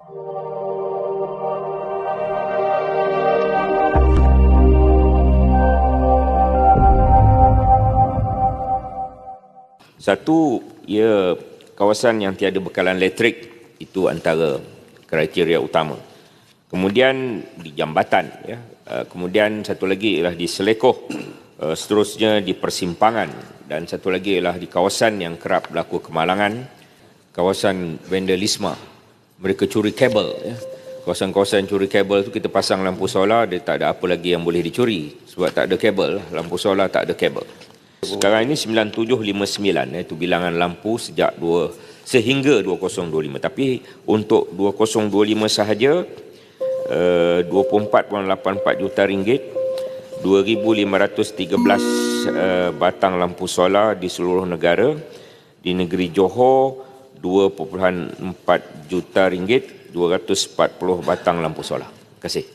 Satu, ia kawasan yang tiada bekalan elektrik, itu antara kriteria utama. Kemudian di jambatan, ya. Kemudian satu lagi ialah di Selekoh, seterusnya di persimpangan, dan satu lagi ialah di kawasan yang kerap berlaku kemalangan, kawasan vandalisme, mereka curi kabel. Ya. Kawasan-kawasan curi kabel itu kita pasang lampu solar, dia tak ada apa lagi yang boleh dicuri sebab tak ada kabel, lampu solar tak ada kabel. Sekarang ini 9759, itu bilangan lampu sehingga 2025. Tapi untuk 2025 sahaja 24.84 juta ringgit, 2,513 batang lampu solar di seluruh negara. Di negeri Johor 2.4 juta ringgit, 240 batang lampu solar. Terima kasih.